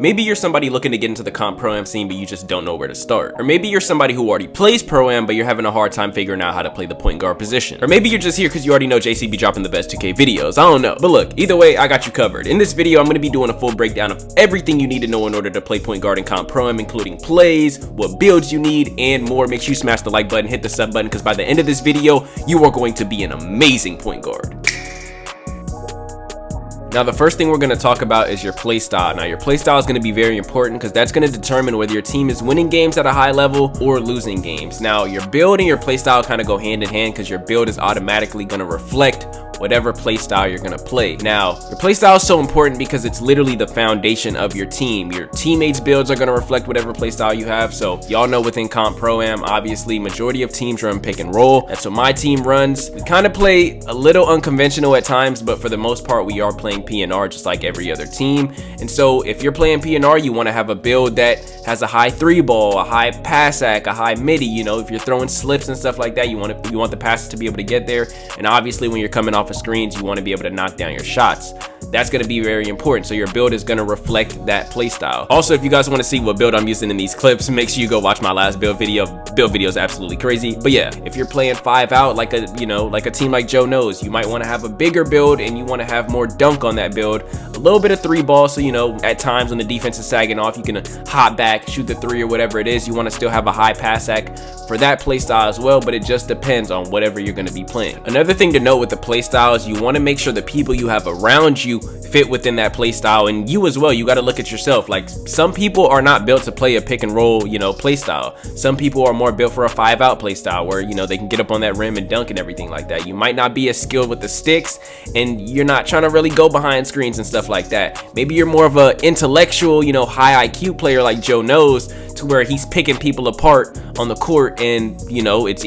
Maybe you're somebody looking to get into the comp Pro-Am scene, but you just don't know where to start. Or maybe you're somebody who already plays Pro-Am, but you're having a hard time figuring out how to play the point guard position. Or maybe you're just here because you already know JC be dropping the best 2K videos. I don't know. But look, either way, I got you covered. In this video, I'm going to be doing a full breakdown of everything you need to know in order to play point guard in comp Pro-Am, including plays, what builds you need, and more. Make sure you smash the like button, hit the sub button, because by the end of this video, you are going to be an amazing point guard. Now, the first thing we're going to talk about is your play style. Now, your play style is going to be very important because that's going to determine whether your team is winning games at a high level or losing games. Now, your build and your play style kind of go hand in hand because your build is automatically going to reflect whatever play style you're going to play. Now, your play style is so important because it's literally the foundation of your team. Your teammates' builds are going to reflect whatever play style you have. So y'all know within comp Pro-Am, obviously majority of teams run pick and roll. That's what my team runs. We kind of play a little unconventional at times, but for the most part, we are playing PNR just like every other team. And so if you're playing PNR, you want to have a build that has a high 3-ball, a high pass act, a high midi. You know, if you're throwing slips and stuff like that, you want the passes to be able to get there. And obviously when you're coming off of screens, you want to be able to knock down your shots. That's going to be very important. So your build is going to reflect that play style. Also, if you guys want to see what build I'm using in these clips, make sure you go watch my last build video. Build video is absolutely crazy. But yeah, if you're playing 5 out like a team like Joe knows, you might want to have a bigger build and you want to have more dunk on that build. A little bit of 3-ball, so you know, at times when the defense is sagging off, you can hop back, shoot the 3 or whatever it is. You want to still have a high pass act for that play style as well, but it just depends on whatever you're going to be playing. Another thing to note with the play style is you want to make sure the people you have around you fit within that play style, and you as well. You got to look at yourself. Like, some people are not built to play a pick and roll, you know, play style. Some people are more built for a 5-out play style where, you know, they can get up on that rim and dunk and everything like that. You might not be as skilled with the sticks and you're not trying to really go behind screens and stuff like that. Maybe you're more of an intellectual, you know, high IQ player like Joe knows, to where he's picking people apart on the court, and you know, that's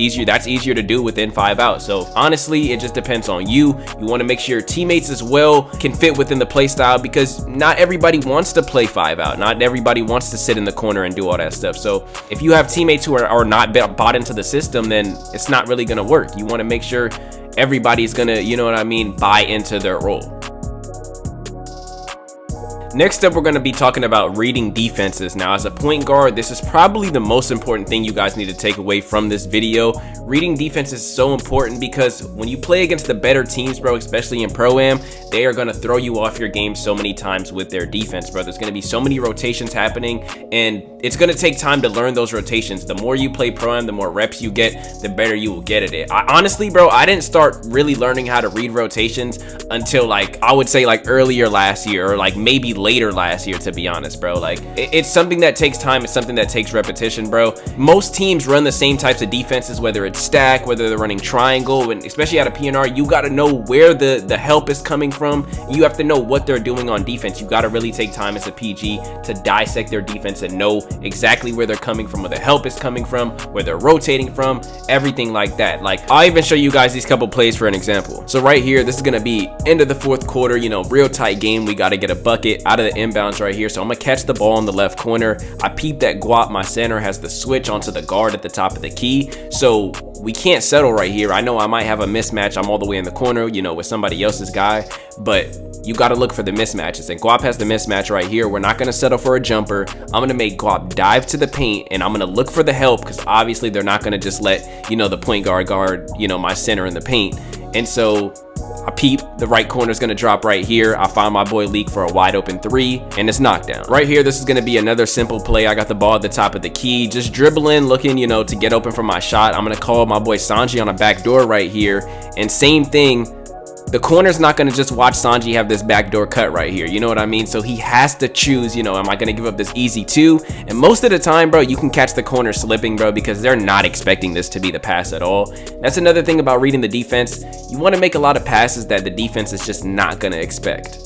easier to do within 5-out. So honestly, it just depends on you. You want to make sure your teammates as well can fit within the play style, because not everybody wants to play 5-out. Not everybody wants to sit in the corner and do all that stuff. So if you have teammates who are not bought into the system, then it's not really going to work. You want to make sure everybody's going to, you know what I mean, buy into their role. Next up, we're going to be talking about reading defenses. Now, as a point guard, this is probably the most important thing you guys need to take away from this video. Reading defense is so important because when you play against the better teams, bro, especially in Pro-Am, they are going to throw you off your game so many times with their defense, bro. There's going to be so many rotations happening, and it's going to take time to learn those rotations. The more you play Pro-Am, the more reps you get, the better you will get at it. Honestly, bro, I didn't start really learning how to read rotations until, like, I would say like earlier last year, or like maybe later last year, to be honest, bro. Like, it's something that takes time. It's something that takes repetition, bro. Most teams run the same types of defenses, whether it's stack, whether they're running triangle, and especially out of PNR, you got to know where the help is coming from. You have to know what they're doing on defense. You got to really take time as a PG to dissect their defense and know exactly where they're coming from, where the help is coming from, where they're rotating from, everything like that. Like, I'll even show you guys these couple plays for an example. So right here, this is going to be end of the 4th quarter, you know, real tight game. We got to get a bucket out of the inbounds right here. So I'm gonna catch the ball in the left corner. I peep that Guap, my center, has the switch onto the guard at the top of the key. So we can't settle right here. I know I might have a mismatch. I'm all the way in the corner, you know, with somebody else's guy, but you got to look for the mismatches, and Guap has the mismatch right here. We're not going to settle for a jumper. I'm going to make Guap dive to the paint, and I'm going to look for the help, because obviously they're not going to just let, you know, the point guard, you know, my center in the paint. And so I peep, the right corner is going to drop right here. I find my boy Leak for a wide open 3, and it's knocked down. Right here, this is going to be another simple play. I got the ball at the top of the key, just dribbling, looking, you know, to get open for my shot. I'm going to call my boy Sanji on a back door right here, and same thing. The corner's not going to just watch Sanji have this backdoor cut right here. You know what I mean? So he has to choose, you know, am I going to give up this easy 2? And most of the time, bro, you can catch the corner slipping, bro, because they're not expecting this to be the pass at all. That's another thing about reading the defense. You want to make a lot of passes that the defense is just not going to expect.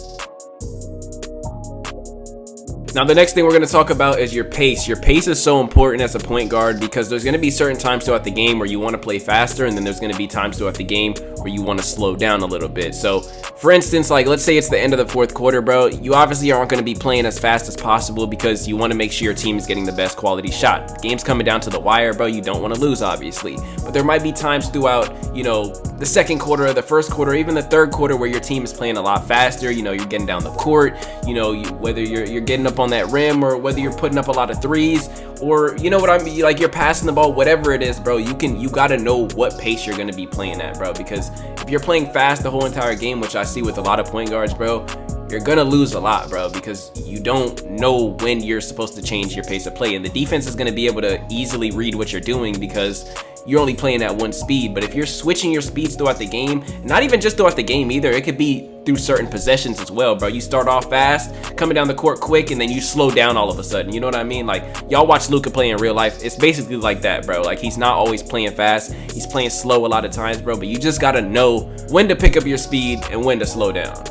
Now, the next thing we're going to talk about is your pace. Your pace is so important as a point guard because there's going to be certain times throughout the game where you want to play faster, and then there's going to be times throughout the game where you want to slow down a little bit. So for instance, like let's say it's the end of the fourth quarter, bro, you obviously aren't going to be playing as fast as possible because you want to make sure your team is getting the best quality shot. The game's coming down to the wire, bro. You don't want to lose, obviously, but there might be times throughout, you know, the second quarter or the first quarter, even the third quarter, where your team is playing a lot faster. You know, you're getting down the court, you know, whether you're getting up on that rim or whether you're putting up a lot of threes, or you know what I mean, like you're passing the ball, whatever it is, bro, you gotta know what pace you're gonna be playing at, bro, because if you're playing fast the whole entire game, which I see with a lot of point guards, bro, you're gonna lose a lot, bro, because you don't know when you're supposed to change your pace of play, and the defense is gonna be able to easily read what you're doing because you're only playing at one speed. But if you're switching your speeds throughout the game, not even just throughout the game either, it could be through certain possessions as well, bro. You start off fast, coming down the court quick, and then you slow down all of a sudden. You know what I mean? Like, y'all watch Luka play in real life. It's basically like that, bro. Like, he's not always playing fast. He's playing slow a lot of times, bro. But you just gotta know when to pick up your speed and when to slow down.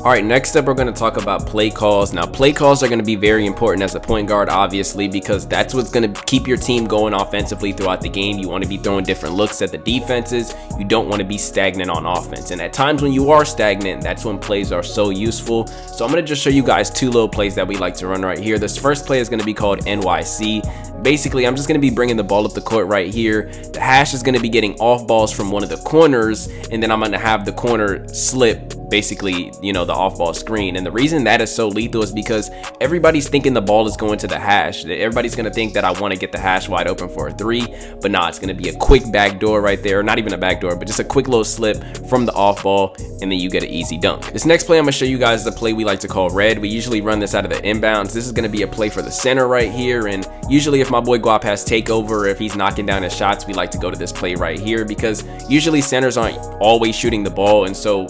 All right, next up, we're going to talk about play calls. Now, play calls are going to be very important as a point guard, obviously, because that's what's going to keep your team going offensively throughout the game. You want to be throwing different looks at the defenses. You don't want to be stagnant on offense. And at times when you are stagnant, that's when plays are so useful. So I'm going to just show you guys two little plays that we like to run right here. This first play is going to be called NYC. Basically, I'm just going to be bringing the ball up the court right here. The hash is going to be getting off balls from one of the corners, and then I'm going to have the corner slip, basically, you know, the off ball screen. And the reason that is so lethal is because everybody's thinking the ball is going to the hash. Everybody's going to think that I want to get the hash wide open for a three, but nah, it's going to be a quick back door right there. Not even a back door, but just a quick little slip from the off ball, and then you get an easy dunk. This next play I'm going to show you guys is a play we like to call red. We usually run this out of the inbounds. This is going to be a play for the center right here, and usually if my boy Guap has takeover, if he's knocking down his shots, we like to go to this play right here because usually centers aren't always shooting the ball, and so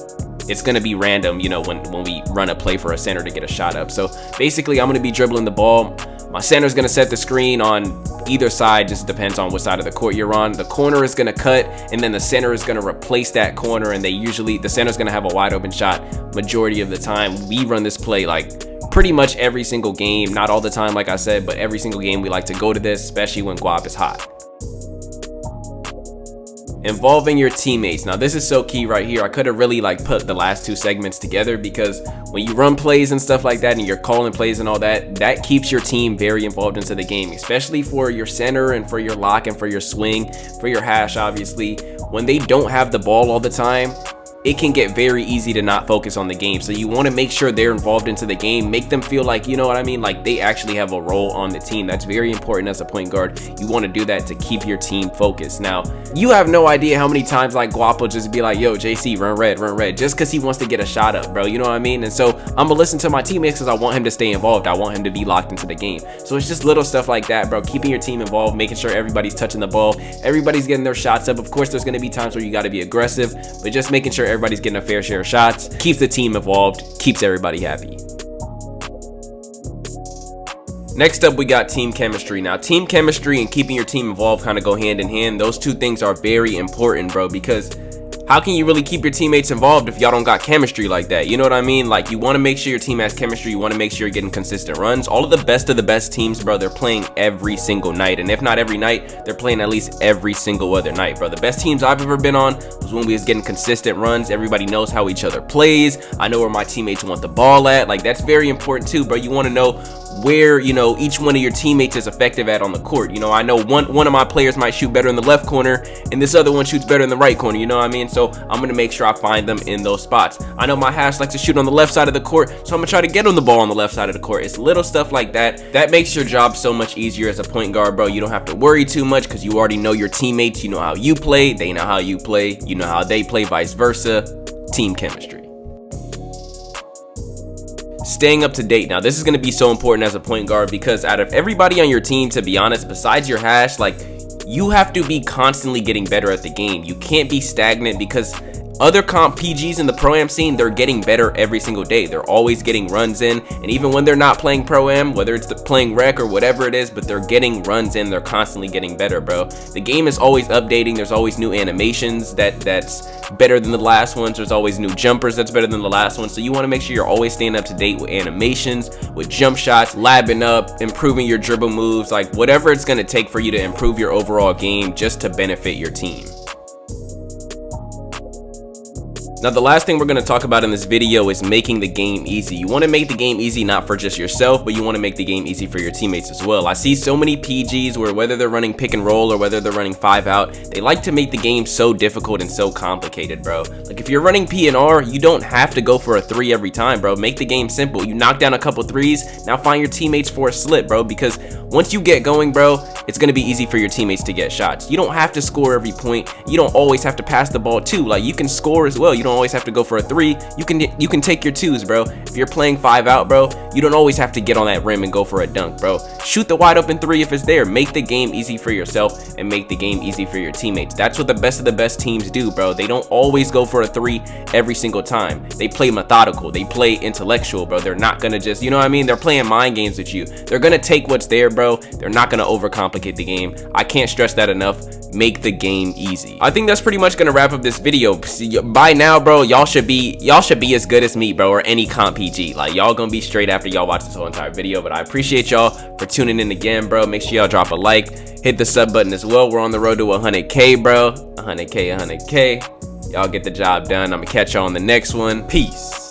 it's going to be random, you know, when we run a play for a center to get a shot up. So basically, I'm going to be dribbling the ball. My center's going to set the screen on either side, just depends on what side of the court you're on. The corner is going to cut, and then the center is going to replace that corner, and the center's going to have a wide open shot majority of the time. We run this play like pretty much every single game, not all the time like I said, but every single game we like to go to this, especially when Guap is hot. Involving your teammates. Now this is so key right here. I could have really like put the last two segments together because when you run plays and stuff like that and you're calling plays and all that, that keeps your team very involved into the game, especially for your center and for your lock and for your swing, for your hash. Obviously, when they don't have the ball all the time, it can get very easy to not focus on the game. So you want to make sure they're involved into the game, make them feel like, you know what I mean, like they actually have a role on the team. That's very important as a point guard. You want to do that to keep your team focused. Now, you have no idea how many times like Guap will just be like, yo, JC, run red, just because he wants to get a shot up, bro. You know what I mean? And so I'm gonna listen to my teammates because I want him to stay involved. I want him to be locked into the game. So it's just little stuff like that, bro. Keeping your team involved, making sure everybody's touching the ball, everybody's getting their shots up. Of course, there's going to be times where you got to be aggressive, but just making sure everybody's getting a fair share of shots keeps the team involved, keeps everybody happy. Next up, we got team chemistry. Now, team chemistry and keeping your team involved kind of go hand in hand. Those two things are very important, bro, because how can you really keep your teammates involved if y'all don't got chemistry like that? You know what I mean? Like, you want to make sure your team has chemistry. You want to make sure you're getting consistent runs. All of the best teams, bro, they're playing every single night. And if not every night, they're playing at least every single other night, bro. The best teams I've ever been on was when we was getting consistent runs. Everybody knows how each other plays. I know where my teammates want the ball at. Like, that's very important too, bro. You want to know where, you know, each one of your teammates is effective at on the court. You know, I know one of my players might shoot better in the left corner and this other one shoots better in the right corner. You know what I mean? So I'm going to make sure I find them in those spots. I know my hash likes to shoot on the left side of the court, so I'm going to try to get on the ball on the left side of the court. It's little stuff like that that makes your job so much easier as a point guard, bro. You don't have to worry too much because you already know your teammates. You know how you play, they know how you play, you know how they play, vice versa. Team chemistry. Staying up to date. Now, this is going to be so important as a point guard because out of everybody on your team, to be honest, besides your hash, like, you have to be constantly getting better at the game. You can't be stagnant because other comp PGs in the Pro-Am scene, they're getting better every single day. They're always getting runs in, and even when they're not playing Pro-Am, whether it's playing Rec or whatever it is, but they're getting runs in, they're constantly getting better, bro. The game is always updating. There's always new animations that's better than the last ones. There's always new jumpers that's better than the last one. So you want to make sure you're always staying up to date with animations, with jump shots, labbing up, improving your dribble moves, like whatever it's going to take for you to improve your overall game just to benefit your team. Now, the last thing we're going to talk about in this video is making the game easy. You want to make the game easy not for just yourself, but you want to make the game easy for your teammates as well. I see so many PGs where whether they're running pick and roll or whether they're running 5 out, they like to make the game so difficult and so complicated, bro. Like, if you're running P&R, you don't have to go for a 3 every time, bro. Make the game simple. You knock down a couple 3s, now find your teammates for a slip, bro, because once you get going, bro, it's going to be easy for your teammates to get shots. You don't have to score every point. You don't always have to pass the ball too. Like, you can score as well. You don't always have to go for a 3. You can take your 2s, bro. If you're playing 5 out, bro, you don't always have to get on that rim and go for a dunk, bro. Shoot the wide open 3 if it's there. Make the game easy for yourself and make the game easy for your teammates. That's what the best of the best teams do, bro. They don't always go for a 3 every single time. They play methodical. They play intellectual, bro. They're not gonna just, you know what I mean? They're playing mind games with you. They're gonna take what's there, bro. They're not gonna overcomplicate the game. I can't stress that enough. Make the game easy. I think that's pretty much gonna wrap up this video. By now, bro, y'all should be as good as me, bro, or any comp PG. Like, y'all gonna be straight after y'all watch this whole entire video. But I appreciate y'all for tuning in again, bro. Make sure y'all drop a like, hit the sub button as well. We're on the road to 100K, bro. 100K. Y'all get the job done. I'm gonna catch y'all on the next one. Peace.